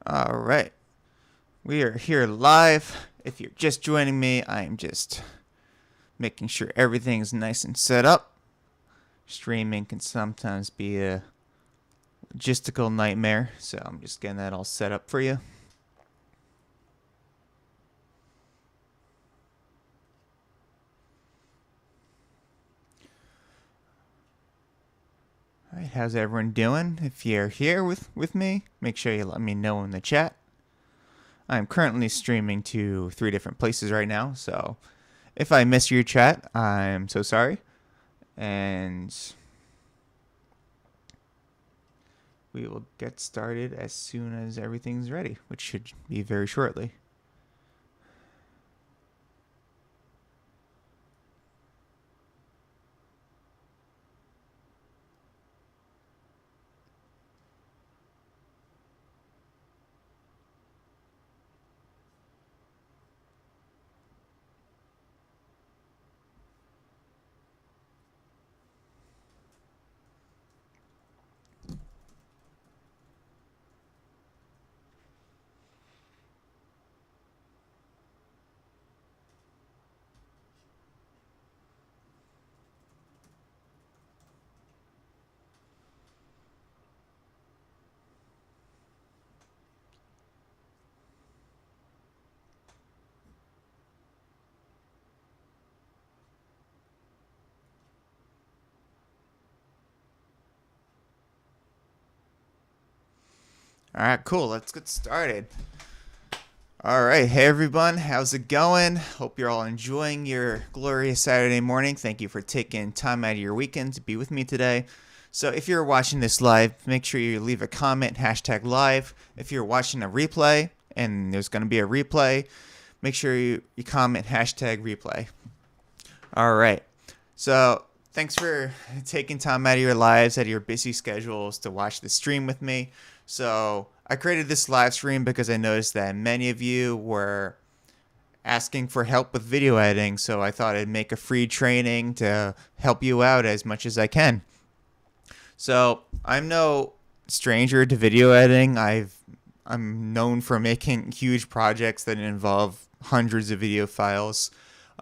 All right, we are here live. If you're just joining me, I'm just making sure everything's nice and set up. Streaming can sometimes be a logistical nightmare, so I'm just getting that all set up for you. All right, how's everyone doing? If you're here with me, make sure you let me know in the chat. I'm currently streaming to 3 different places right now, so if I miss your chat, I'm so sorry. And we will get started as soon as everything's ready, which should be very shortly. All right, cool. Let's get started. All right, hey everyone, how's it going? Hope you're all enjoying your glorious Saturday morning. Thank you for taking time out of your weekend to be with me today. So if you're watching this live, make sure you leave a comment, #live. If you're watching a replay, and there's going to be a replay, make sure you comment #replay. All right, so thanks for taking time out of your lives, out of your busy schedules to watch the stream with me. So I created this live stream because I noticed that many of you were asking for help with video editing, so I thought I'd make a free training to help you out as much as I can. So I'm no stranger to video editing. I'm known for making huge projects that involve hundreds of video files.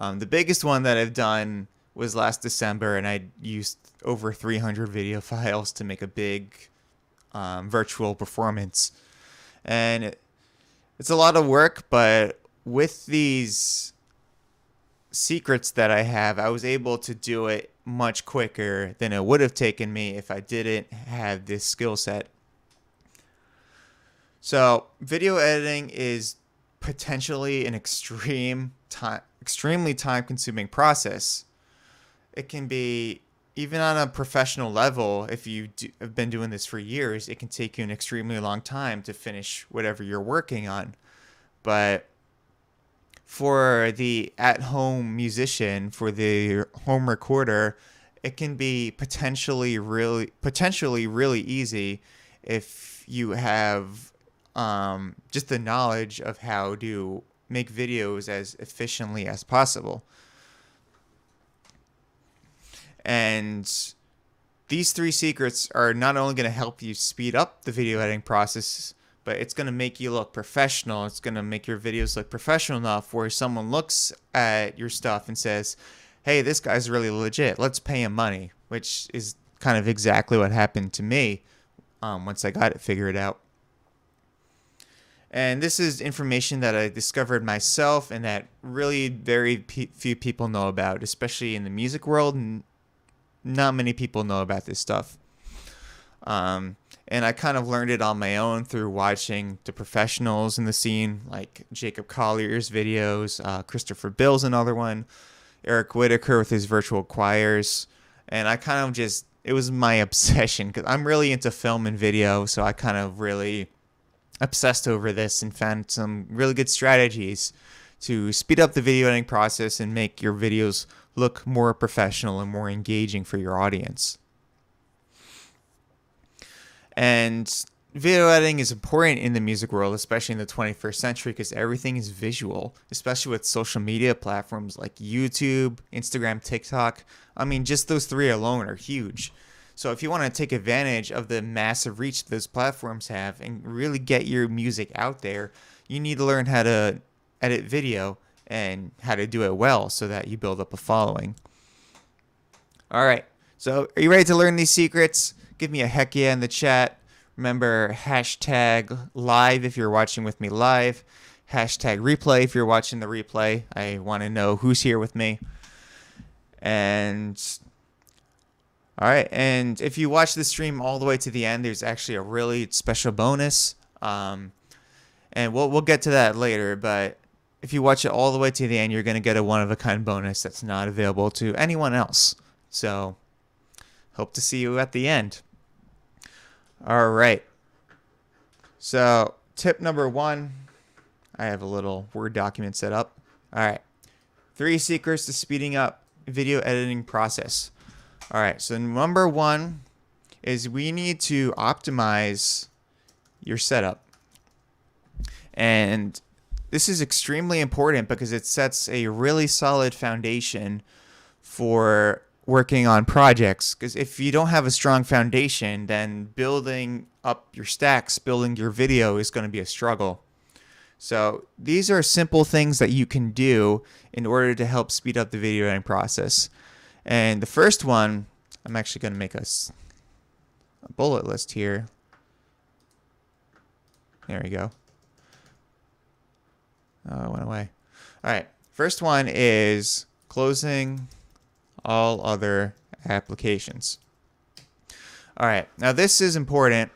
The biggest one that I've done was last December, and I used over 300 video files to make a big virtual performance. And it's a lot of work, but with these secrets that I have, I was able to do it much quicker than it would have taken me if I didn't have this skill set. So video editing is potentially an extremely time-consuming process. It can be, even on a professional level, if you have been doing this for years, it can take you an extremely long time to finish whatever you're working on. But for the at-home musician, for the home recorder, it can be potentially really easy if you have just the knowledge of how to make videos as efficiently as possible. And these 3 secrets are not only going to help you speed up the video editing process, but it's going to make you look professional. It's going to make your videos look professional enough where someone looks at your stuff and says, hey, this guy's really legit. Let's pay him money, which is kind of exactly what happened to me once I got it figured out. And this is information that I discovered myself and that really very few people know about, especially in the music world. Not many people know about this stuff. And I kind of learned it on my own through watching the professionals in the scene, like Jacob Collier's videos, Christopher Bill's another one, Eric Whitaker with his virtual choirs. And I kind of just, it was my obsession because I'm really into film and video. So I kind of really obsessed over this and found some really good strategies to speed up the video editing process and make your videos look more professional and more engaging for your audience. And video editing is important in the music world, especially in the 21st century, because everything is visual, especially with social media platforms like YouTube, Instagram, TikTok. I mean, just those 3 alone are huge. So if you want to take advantage of the massive reach those platforms have and really get your music out there, you need to learn how to edit video and how to do it well so that you build up a following. All right. So are you ready to learn these secrets? Give me a heck yeah in the chat. Remember, hashtag live if you're watching with me live. Hashtag replay if you're watching the replay. I want to know who's here with me. And all right, and if you watch the stream all the way to the end, there's actually a really special bonus. And we'll get to that later, but if you watch it all the way to the end, you're going to get a one-of-a-kind bonus that's not available to anyone else. So hope to see you at the end. All right. So tip number 1, I have a little Word document set up. All right. 3 secrets to speeding up video editing process. All right. So number 1 is we need to optimize your setup. And this is extremely important because it sets a really solid foundation for working on projects. Because if you don't have a strong foundation, then building up your stacks, building your video is going to be a struggle. So these are simple things that you can do in order to help speed up the video editing process. And the first one, I'm actually going to make a bullet list here. There we go. Oh, it went away. All right. First one is closing all other applications. All right. Now this is important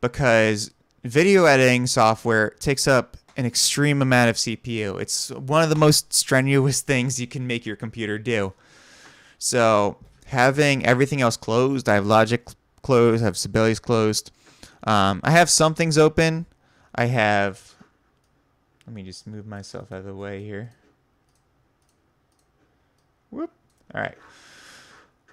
because video editing software takes up an extreme amount of CPU. It's one of the most strenuous things you can make your computer do. So having everything else closed, I have Logic closed, I have Sibelius closed. I have some things open. Let me just move myself out of the way here. Whoop. All right.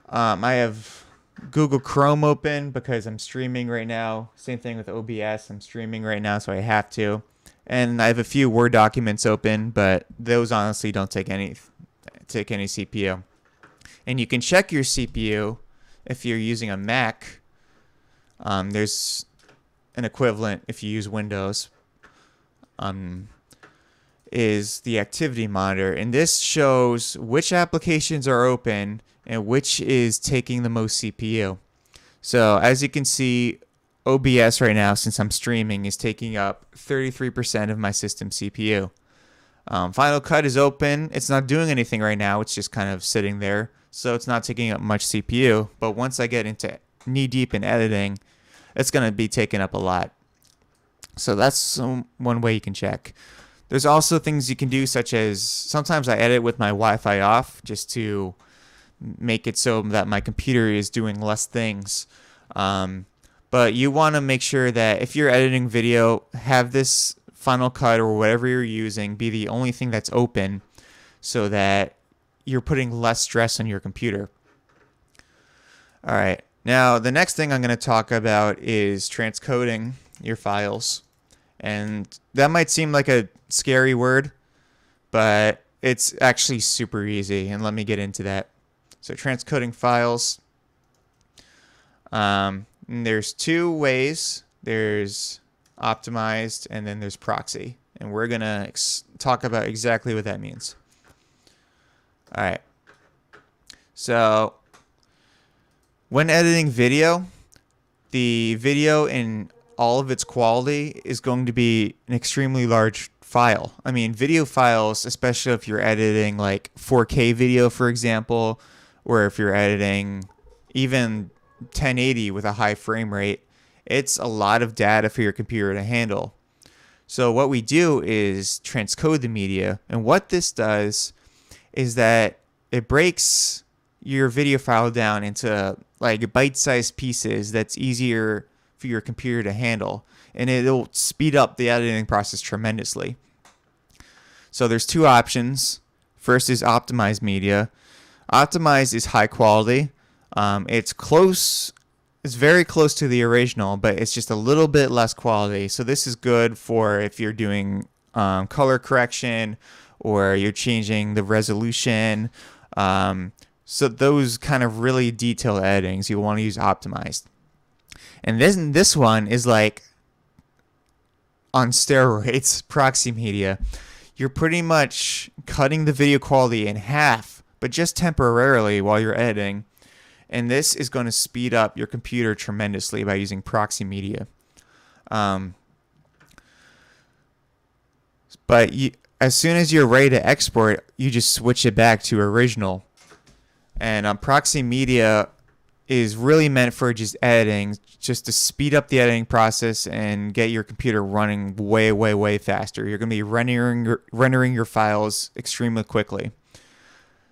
I have Google Chrome open because I'm streaming right now. Same thing with OBS. I'm streaming right now, so I have to. And I have a few Word documents open, but those honestly don't take any CPU. And you can check your CPU if you're using a Mac. There's an equivalent if you use Windows. Is the activity monitor, and this shows which applications are open and which is taking the most CPU. So as you can see, OBS right now, since I'm streaming, is taking up 33% of my system CPU. Final Cut is open. It's not doing anything right now. It's just kind of sitting there, so it's not taking up much CPU. But once I get into knee-deep in editing, it's going to be taking up a lot. So that's one way you can check. There's also things you can do, such as sometimes I edit with my Wi-Fi off just to make it so that my computer is doing less things. But you want to make sure that if you're editing video, have this Final Cut or whatever you're using be the only thing that's open so that you're putting less stress on your computer. All right. Now, the next thing I'm going to talk about is transcoding your files. And that might seem like a scary word, but it's actually super easy. And let me get into that. So transcoding files. There's 2 ways. There's optimized and then there's proxy. And we're going to talk about exactly what that means. All right. So when editing video, the video in all of its quality is going to be an extremely large file. I mean, video files, especially if you're editing like 4K video, for example, or if you're editing even 1080 with a high frame rate, it's a lot of data for your computer to handle. So what we do is transcode the media. And what this does is that it breaks your video file down into like bite-sized pieces that's easier for your computer to handle, and it'll speed up the editing process tremendously. So there's 2 options. First is optimized media. Optimized is high quality. It's very close to the original, but it's just a little bit less quality. So this is good for if you're doing color correction or you're changing the resolution, So those kind of really detailed editings, you want to use optimized. And this one is like on steroids, Proxy Media. You're pretty much cutting the video quality in half, but just temporarily while you're editing. And this is going to speed up your computer tremendously by using Proxy Media. But as soon as you're ready to export, you just switch it back to original. And Proxy Media is really meant for just editing, just to speed up the editing process and get your computer running way, way, way faster. You're going to be rendering your files extremely quickly.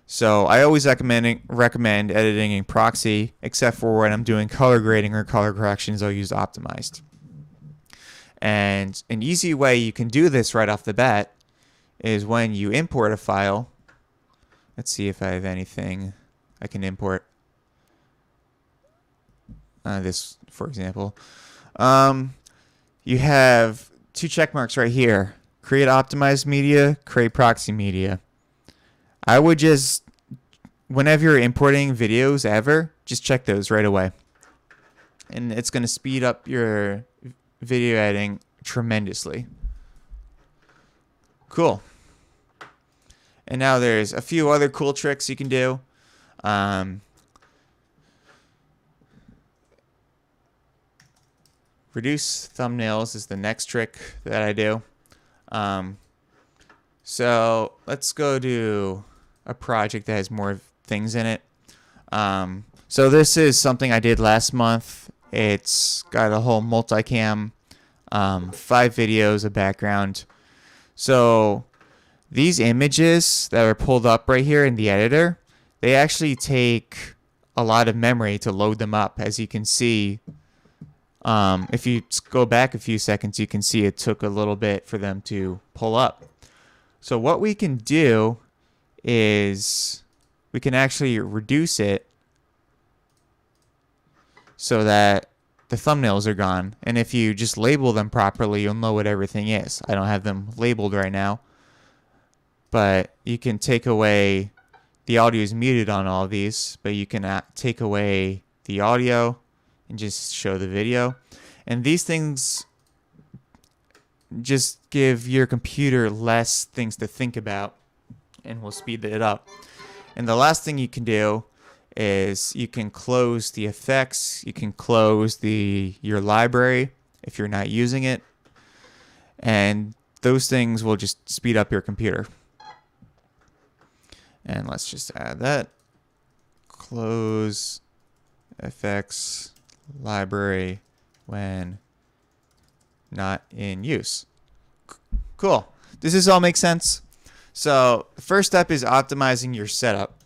So I always recommend editing in Proxy, except for when I'm doing color grading or color corrections, I'll use optimized. And an easy way you can do this right off the bat is when you import a file. Let's see if I have anything I can import. This, for example. You have two check marks right here. Create optimized media, create proxy media. I would just, whenever you're importing videos ever, just check those right away. And it's going to speed up your video editing tremendously. Cool. And now there's a few other cool tricks you can do. Reduce thumbnails is the next trick that I do. So let's go to a project that has more things in it. So this is something I did last month. It's got a whole multicam, 5 videos, a background. So these images that are pulled up right here in the editor, they actually take a lot of memory to load them up. As you can see, if you go back a few seconds, you can see it took a little bit for them to pull up. So what we can do is we can actually reduce it so that the thumbnails are gone. And if you just label them properly, you'll know what everything is. I don't have them labeled right now, but you can take away, the audio is muted on all of these, but you can take away the audio and just show the video. And these things just give your computer less things to think about and will speed it up. And the last thing you can do is you can close the effects, you can close your library if you're not using it, and those things will just speed up your computer. And let's just add that. Close effects library when not in use. Cool. Does this all make sense? So the first step is optimizing your setup.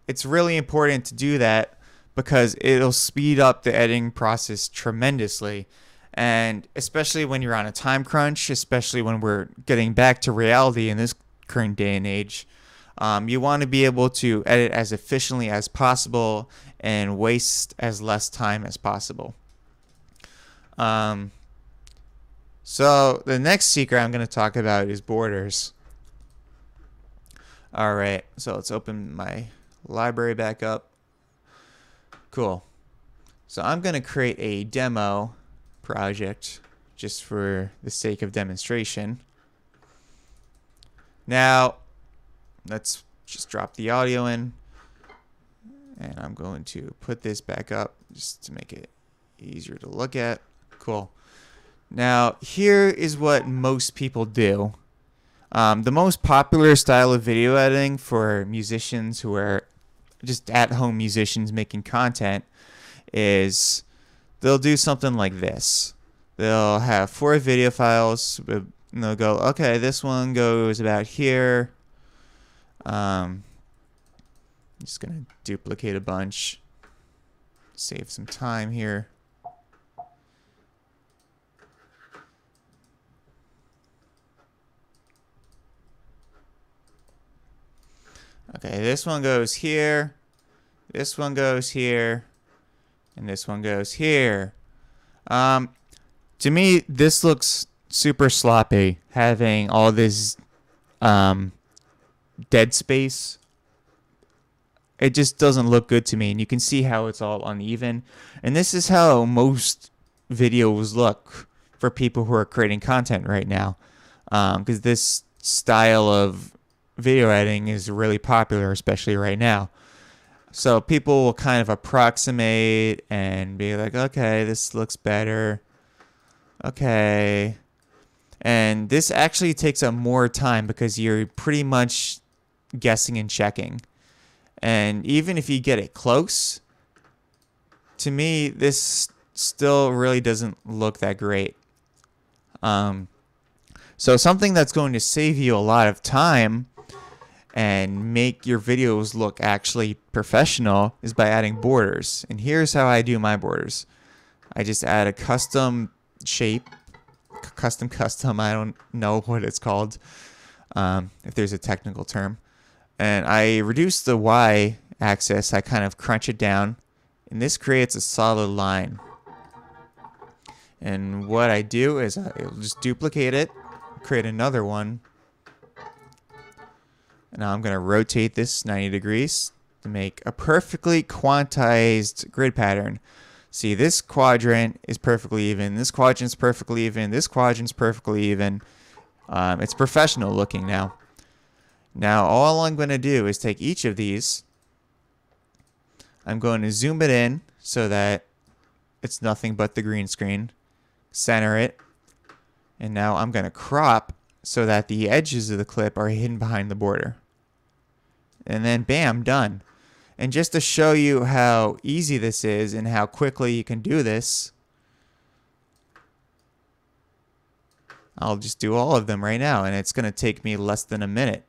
It's really important to do that because it'll speed up the editing process tremendously. And especially when you're on a time crunch, especially when we're getting back to reality in this current day and age, you want to be able to edit as efficiently as possible and waste as less time as possible. So the next secret I'm going to talk about is borders. All right, so let's open my library back up. Cool. So I'm going to create a demo project just for the sake of demonstration. Now, let's just drop the audio in. And I'm going to put this back up just to make it easier to look at. Cool. Now, here is what most people do. The most popular style of video editing for musicians who are just at-home musicians making content is they'll do something like this. They'll have 4 video files, and they'll go, okay, this one goes about here. I'm just going to duplicate a bunch, save some time here. Okay, this one goes here, this one goes here, and this one goes here. To me, this looks super sloppy, having all this dead space it just doesn't look good to me. And you can see how it's all uneven. And this is how most videos look for people who are creating content right now. Because this style of video editing is really popular, especially right now. So people will kind of approximate and be like, okay, this looks better. Okay. And this actually takes up more time because you're pretty much guessing and checking. And even if you get it close, to me, this still really doesn't look that great. So something that's going to save you a lot of time and make your videos look actually professional is by adding borders. And here's how I do my borders. I just add a custom shape, custom, I don't know what it's called, if there's a technical term. And I reduce the Y axis, I kind of crunch it down, and this creates a solid line. And what I do is I'll just duplicate it, create another one. And now I'm going to rotate this 90 degrees to make a perfectly quantized grid pattern. See, this quadrant is perfectly even, this quadrant's perfectly even, this quadrant's perfectly even. It's professional looking now. Now all I'm going to do is take each of these. I'm going to zoom it in so that it's nothing but the green screen. Center it. And now I'm going to crop so that the edges of the clip are hidden behind the border. And then bam, done. And just to show you how easy this is and how quickly you can do this, I'll just do all of them right now, and it's going to take me less than a minute.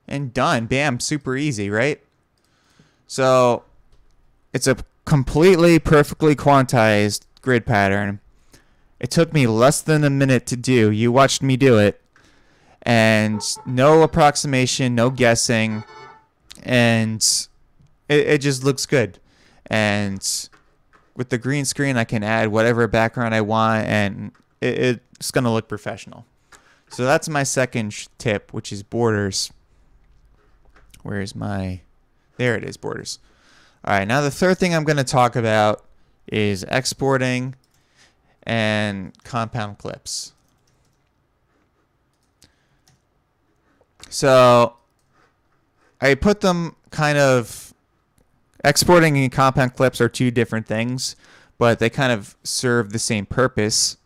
And done. Bam, super easy, right? So it's a completely perfectly quantized grid pattern. It took me less than a minute to do. You watched me do it. And no approximation, no guessing. And it just looks good. And with the green screen, I can add whatever background I want, and it's going to look professional. So that's my second tip, which is borders. Where's my... There it is, borders. All right, now the third thing I'm going to talk about is exporting and compound clips. So I put them kind of... Exporting and compound clips are two different things, but they kind of serve the same purpose.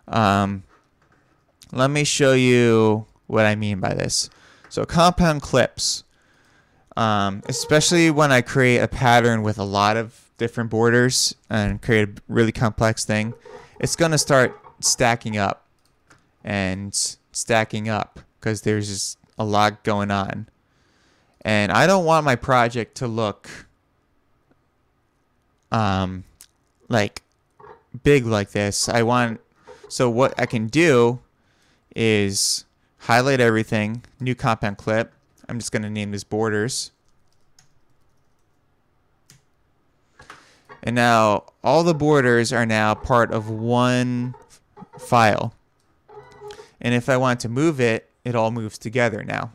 Let me show you what I mean by this. So compound clips, especially when I create a pattern with a lot of different borders and create a really complex thing, it's going to start stacking up and stacking up because there's just a lot going on. And I don't want my project to look like big like this. So what I can do is highlight everything, new compound clip. I'm just going to name this borders. And now all the borders are now part of one file. And if I want to move it, it all moves together now.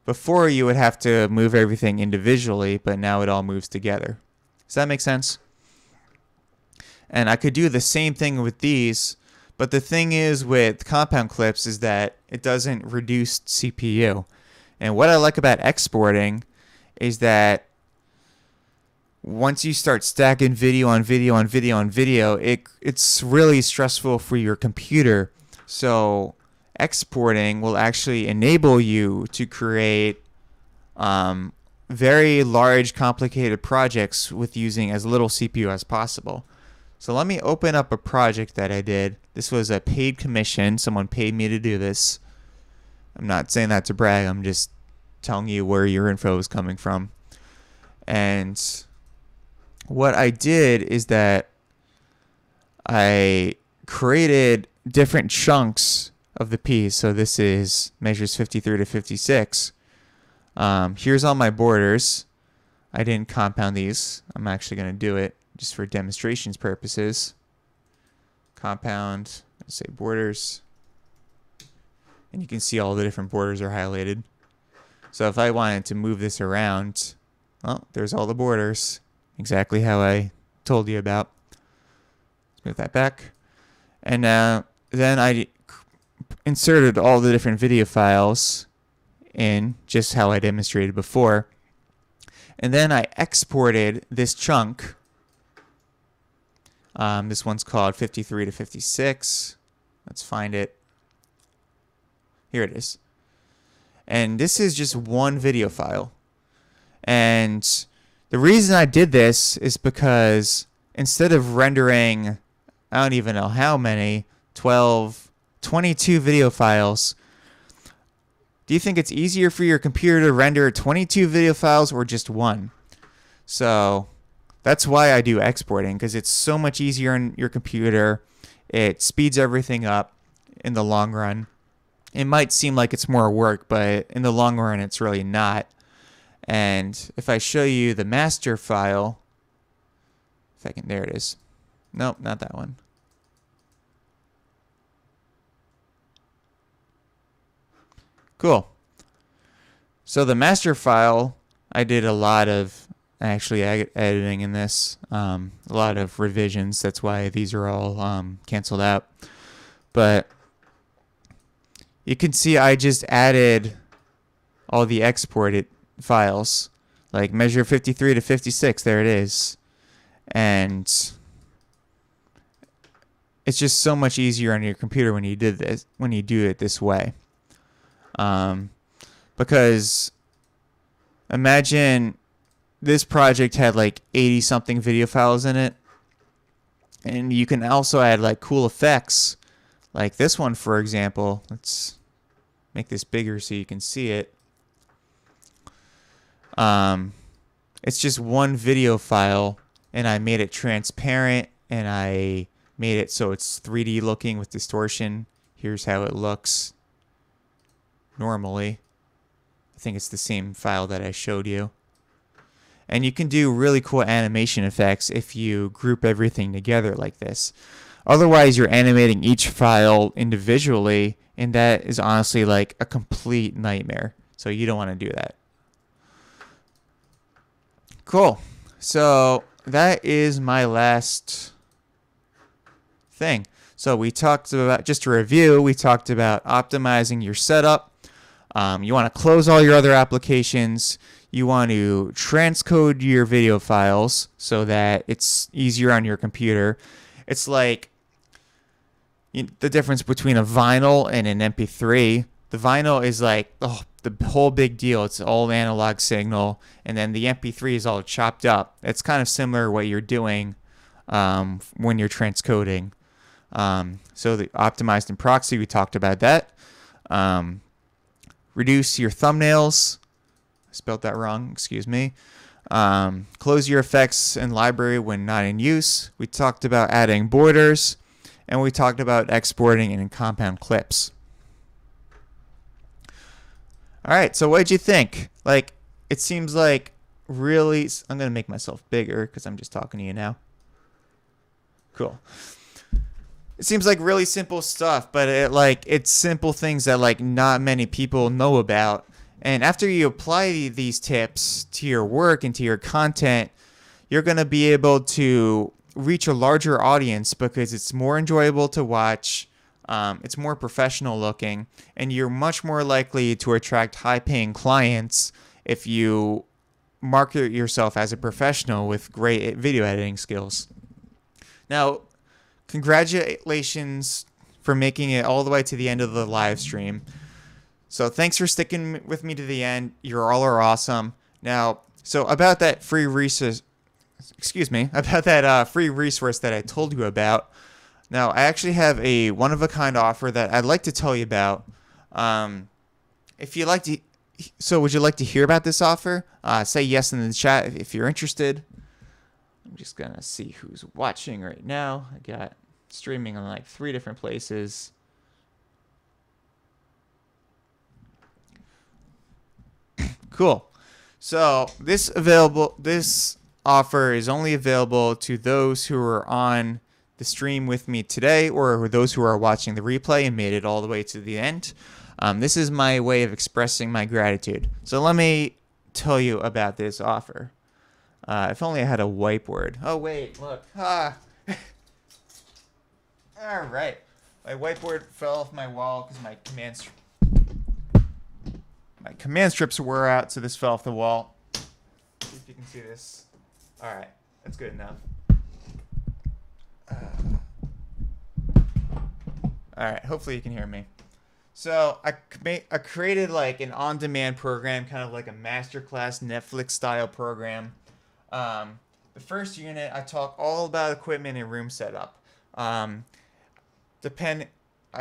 Before you would have to move everything individually, but now it all moves together. Does that make sense? And I could do the same thing with these, but the thing is with compound clips is that it doesn't reduce CPU. And what I like about exporting is that once you start stacking video on video on video on video, it's really stressful for your computer. So exporting will actually enable you to create very large, complicated projects with using as little CPU as possible. So let me open up a project that I did. This was a paid commission. Someone paid me to do this. I'm not saying that to brag. I'm just telling you where your info is coming from. And what I did is that I created different chunks of the piece. So this is measures 53 to 56. Here's all my borders. I didn't compound these. I'm actually going to do it just for demonstrations purposes. Compound, let's say borders. And you can see all the different borders are highlighted. So if I wanted to move this around, well, there's all the borders. Exactly how I told you about. Let's move that back. And then I inserted all the different video files in, just how I demonstrated before. And then I exported this chunk. This one's called 53 to 56. Let's find it. Here it is. And this is just one video file. And the reason I did this is because instead of rendering, I don't even know how many, 12, 22 video files, do you think it's easier for your computer to render 22 video files or just one? So that's why I do exporting, because it's so much easier on your computer. It speeds everything up in the long run. It might seem like it's more work, but in the long run, it's really not. And if I show you the master file, there it is. Nope, not that one. Cool. So the master file, I did a lot of actually editing in this, a lot of revisions. That's why these are all canceled out. But you can see I just added all the exported files, like measure 53 to 56. There it is. And it's just so much easier on your computer when you do it this way. Because imagine this project had like 80 something video files in it, and you can also add like cool effects like this one, for example. Let's make this bigger so you can see it. It's just one video file, and I made it transparent, and I made it so it's 3D looking with distortion. Here's how it looks normally. I think it's the same file that I showed you. And you can do really cool animation effects if you group everything together like this. Otherwise, you're animating each file individually, and that is honestly like a complete nightmare. So you don't want to do that. Cool. So that is my last thing. So we talked about, just to review, we talked about optimizing your setup. You want to close all your other applications. You want to transcode your video files so that it's easier on your computer. It's like the difference between a vinyl and an MP3. The vinyl is like the whole big deal. It's all analog signal. And then the MP3 is all chopped up. It's kind of similar to what you're doing when you're transcoding. So the optimized and proxy, we talked about that. Reduce your thumbnails. I spelled that wrong, excuse me. Close your effects and library when not in use. We talked about adding borders, and we talked about exporting and compound clips. All right, so what did you think? Like, it seems like really, I'm going to make myself bigger because I'm just talking to you now. Cool. It seems like really simple stuff, but it's simple things that like not many people know about. And after you apply these tips to your work and to your content, you're going to be able to reach a larger audience because it's more enjoyable to watch. It's more professional looking, and you're much more likely to attract high-paying clients if you market yourself as a professional with great video editing skills. Now, congratulations for making it all the way to the end of the live stream. So thanks for sticking with me to the end. You all are awesome. Now, so about that free resource, free resource that I told you about. Now, I actually have a one-of-a-kind offer that I'd like to tell you about. If you like to, so would you like to hear about this offer? Say yes in the chat if you're interested. I'm just gonna see who's watching right now. I got streaming on like 3 different places. Cool. So this offer is only available to those who are on the stream with me today, or those who are watching the replay and made it all the way to the end. This is my way of expressing my gratitude. So let me tell you about this offer. If only I had a whiteboard. Oh wait, look. All right. My whiteboard fell off my wall because my command strips were out, so this fell off the wall. See if you can see this. All right, that's good enough. All right, hopefully you can hear me. So I created like an on-demand program, kind of like a masterclass Netflix-style program. The first unit, I talk all about equipment and room setup. I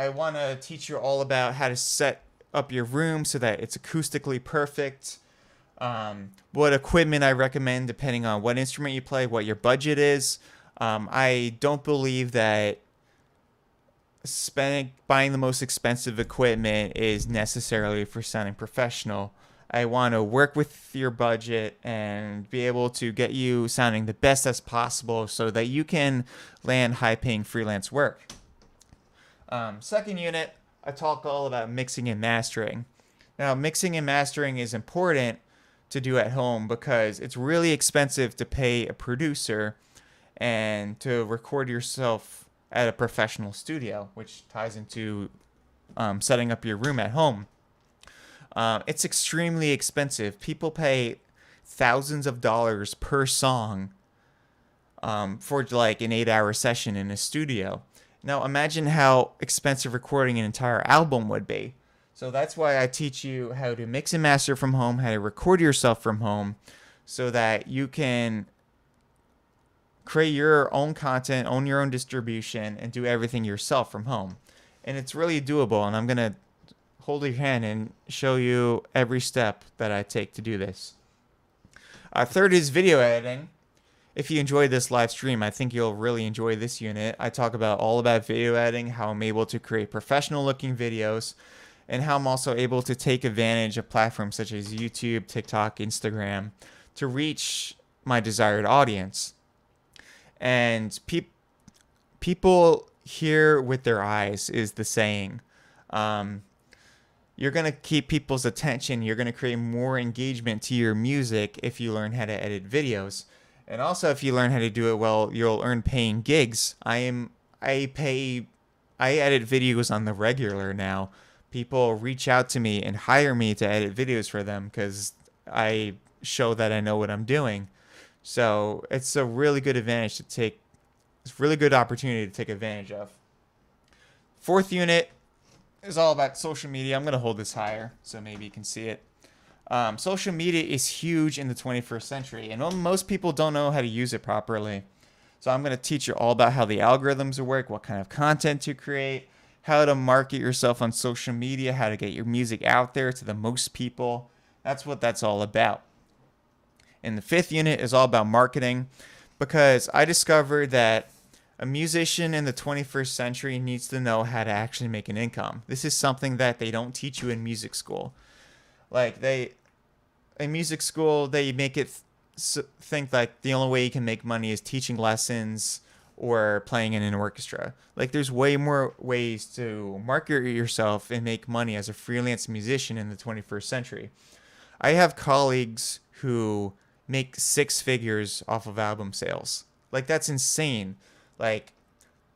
want to teach you all about how to set up your room so that it's acoustically perfect. What equipment I recommend depending on what instrument you play, what your budget is. I don't believe that buying the most expensive equipment is necessarily for sounding professional. I want to work with your budget and be able to get you sounding the best as possible so that you can land high-paying freelance work. Second unit, I talk all about mixing and mastering. Now, mixing and mastering is important to do at home because it's really expensive to pay a producer and to record yourself at a professional studio, which ties into setting up your room at home. It's extremely expensive. People pay thousands of dollars per song for like an 8-hour session in a studio. Now imagine how expensive recording an entire album would be. So that's why I teach you how to mix and master from home, how to record yourself from home, so that you can create your own content, own your own distribution, and do everything yourself from home. And it's really doable, and I'm going to hold your hand and show you every step that I take to do this. Third is video editing. If you enjoyed this live stream, I think you'll really enjoy this unit. I talk about all about video editing, how I'm able to create professional looking videos, and how I'm also able to take advantage of platforms such as YouTube, TikTok, Instagram to reach my desired audience. And people hear with their eyes is the saying. You're going to keep people's attention. You're going to create more engagement to your music if you learn how to edit videos. And also, if you learn how to do it well, you'll earn paying gigs. I edit videos on the regular now. People reach out to me and hire me to edit videos for them because I show that I know what I'm doing. So it's a really good advantage to take. It's a really good opportunity to take advantage of. Fourth unit is all about social media. I'm going to hold this higher so maybe you can see it. Social media is huge in the 21st century, and most people don't know how to use it properly. So I'm going to teach you all about how the algorithms work, what kind of content to create, how to market yourself on social media, how to get your music out there to the most people. That's what that's all about. And the fifth unit is all about marketing, because I discovered that a musician in the 21st century needs to know how to actually make an income. This is something that they don't teach you in music school. Like in music school, they make it think like the only way you can make money is teaching lessons or playing in an orchestra. Like there's way more ways to market yourself and make money as a freelance musician in the 21st century. I have colleagues who make 6 figures off of album sales. Like that's insane. Like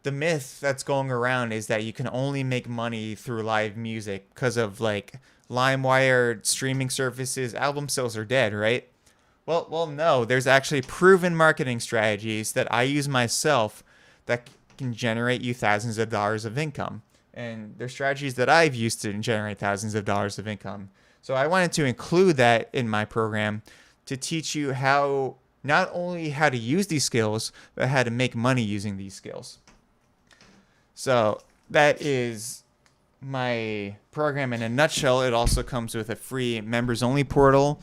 the myth that's going around is that you can only make money through live music because of like LimeWire, streaming services. Album sales are dead, right? Well, no. There's actually proven marketing strategies that I use myself that can generate you thousands of dollars of income. And they're strategies that I've used to generate thousands of dollars of income. So I wanted to include that in my program to teach you how, not only how to use these skills, but how to make money using these skills. So that is my program in a nutshell. It also comes with a free members-only portal,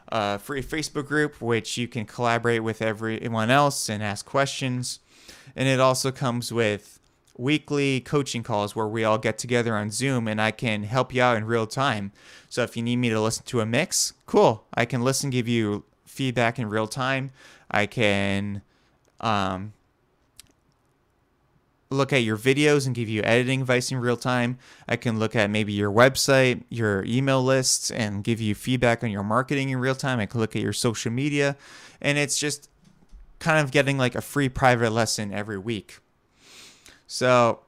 a free Facebook group, which you can collaborate with everyone else and ask questions. And it also comes with weekly coaching calls where we all get together on Zoom and I can help you out in real time. So if you need me to listen to a mix, cool. I can listen, give you feedback in real time. I can look at your videos and give you editing advice in real time. I can look at maybe your website, your email lists, and give you feedback on your marketing in real time. I can look at your social media, and it's just kind of getting like a free private lesson every week. So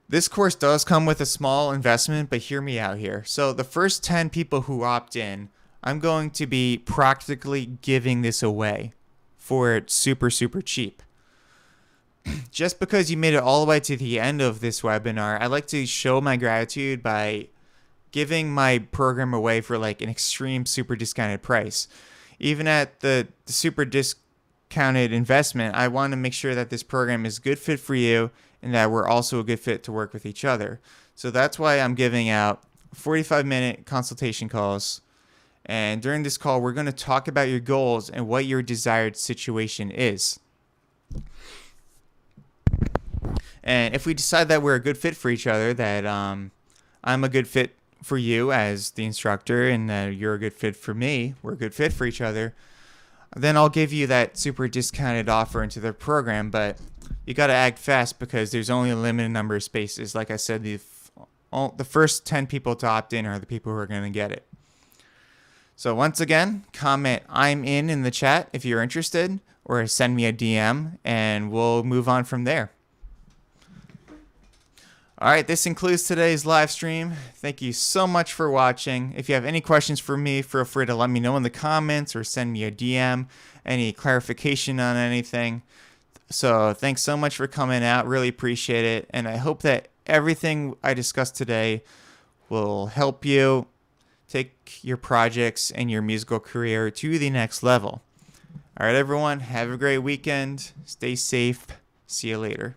this course does come with a small investment, but hear me out here. So the first 10 people who opt in, I'm going to be practically giving this away for it super, super cheap. Just because you made it all the way to the end of this webinar, I'd like to show my gratitude by giving my program away for like an extreme super discounted price. Even at the super discounted investment, I want to make sure that this program is a good fit for you and that we're also a good fit to work with each other. So that's why I'm giving out 45-minute consultation calls. And during this call, we're going to talk about your goals and what your desired situation is. And if we decide that we're a good fit for each other, that I'm a good fit for you as the instructor and that you're a good fit for me, we're a good fit for each other, then I'll give you that super discounted offer into the program. But you got to act fast because there's only a limited number of spaces. Like I said, the first 10 people to opt in are the people who are going to get it. So once again, comment "I'm in" the chat if you're interested, or send me a DM and we'll move on from there. All right, this concludes today's live stream. Thank you so much for watching. If you have any questions for me, feel free to let me know in the comments or send me a DM, any clarification on anything. So thanks so much for coming out. Really appreciate it. And I hope that everything I discussed today will help you take your projects and your musical career to the next level. All right, everyone, have a great weekend. Stay safe. See you later.